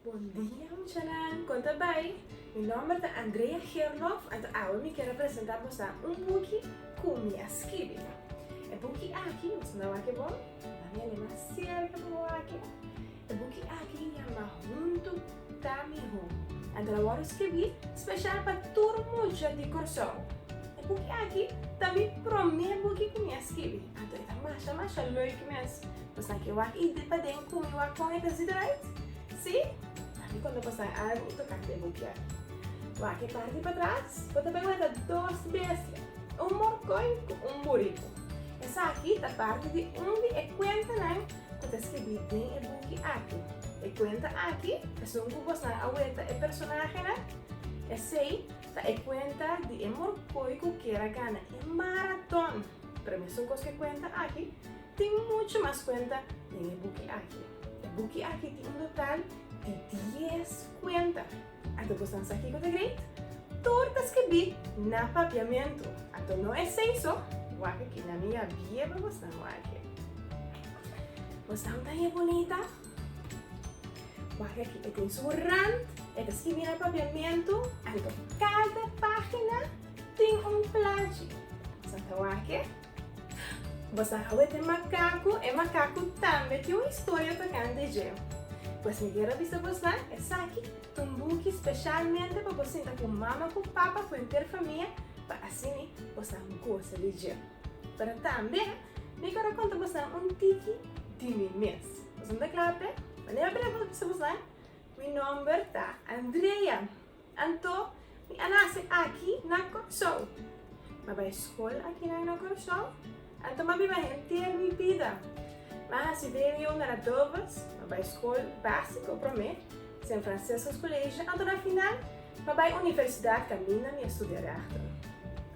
Bom dia, Mchanan. Conta bem. Meu nome é Andrea Gerloff e eu me quero apresentar você book com minha escrita. O book aqui, você não é que bom? A minha lema cerca do aqui. O book aqui chama Junto tá mi home. Então eu vou escrever especial para todo mundo de curso. O book aqui também primeiro book que minha escrita. Então é mais leuk mesmo. Você que eu aqui dependendo como eu com essa direito. Sim? E quando você algo, tocar de buquear. Vai que parte para trás, você vai dar duas bestias. Morcoi com burrico. Essa aqui é parte de onde é conta, né? Quando escrevi bem é buque aqui. É conta aqui, é um que você aguenta é personagem, né? Esse aí é conta de morcoi que era gana é maratona. Para mim são coisas que conta aqui. Tem muito mais conta em buque aqui. O buque aqui tem total de 10 contas. Então, você está aqui com o grito, todas que vi na papiamento. Então, não é isso. Vou aqui na minha via para você não aqui. Você não é bonita? Vou aqui tem surrante, é escrever na papiamento. Então, cada página tem plágio. Você está aqui? Você vai macaco, e macaco também tem uma história tocando de gel. Pues me quero avisar você, essa aqui é um book especialmente para você estar com mamãe, com papai, com a família, para assim você não gosta de gel. Para também, me quero contar você tique de mim mesmo. Você não é claro? Mas eu quero avisar você, meu nome é Andrea. Então, eu nasci aqui na Corsol. Mas a escola aqui na Corsol. Então, eu vou ter minha vida. Mas se veio na Dovas, na escola básica, para mim, São Francisco Colégio, então na final, para a universidade caminha me estudar arte.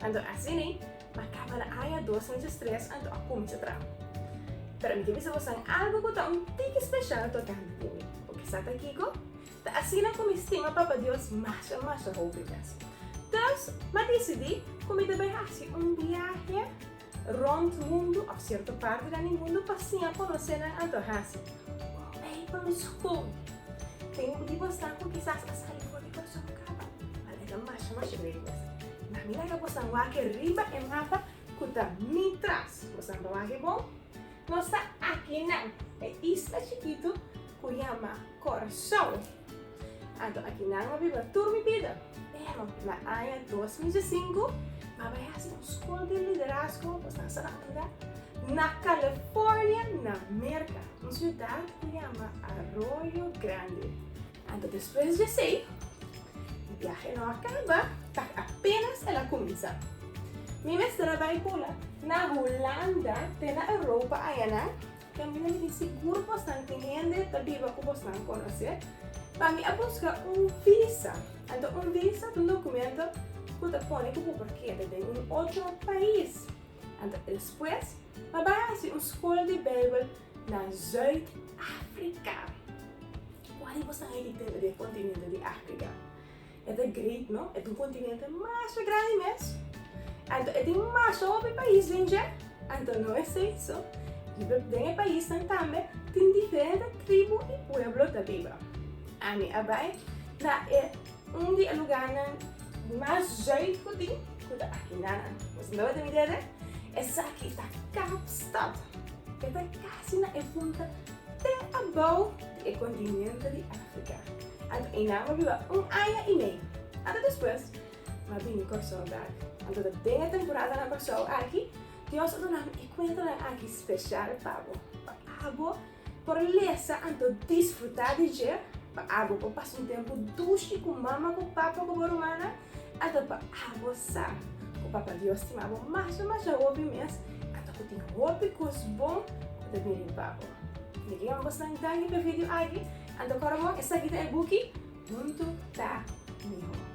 Então assim, mas acaba na área 2003, então a começar a trabalhar. Para mim, que você algo que está tique especial tocando de mim. Porque está aqui, assim como estima para Deus, mais roupas. Então, mas decidi, como eu também fazer viagem rond o mundo, a certa parte do mundo, para conhecer a Antohasi. É para a escola. Tem um tipo de que quizás a sair fora de coração capa. Mas é mais grande. Na minha você vai aqui riba e mapa que está me traz. Você vai aqui bom? Nós está aqui não. É isla chiquito que chama Coração. Então aqui não vai viver toda minha vida. Pero na área 2005, vai fazer uma escola de liderazgo, na Califórnia, na América, uma cidade que chama Arroyo Grande. Então, depois de sei, o viagem não acaba, está apenas ela começa. Minha mestra vai pular na Holanda, na Europa, aí, que a minha me seguro que você entende, também que você não conhece, para mim buscar visa. Então, visa é documento que te põe como porque de outro país. Então, depois, vai fazer uma escola de Bíblia na Zuid-África. Qual é você entende do continente de África? É grande, não? É um continente mais grande mesmo. Então, é mais outro país, gente. Então, não é isso. E no país também tem diferentes tribos e pueblos da Bíblia. A minha vai é lugar mais zuid que tem, que está aqui na você não vai entender? Essa aqui está Kaapstad. Esta quase na ponta até abaixo do continente de África. Então, em nome viva área e meio. Então, depois, vai vir o Corsol aqui. Então, tem a temporada na Corsol aqui. Deus está dando conta aqui especial para água, por lesa, então desfrutar de dia. Para água, para passar tempo duche com mamãe, com papai, com a romana, até para água sa. O papai Deus te ama mais roupa mesmo, até que tem roupa que bom, até que ele papo. Ninguém vai gostar de vídeo aqui, então agora essa aqui é book, muito tá melhor.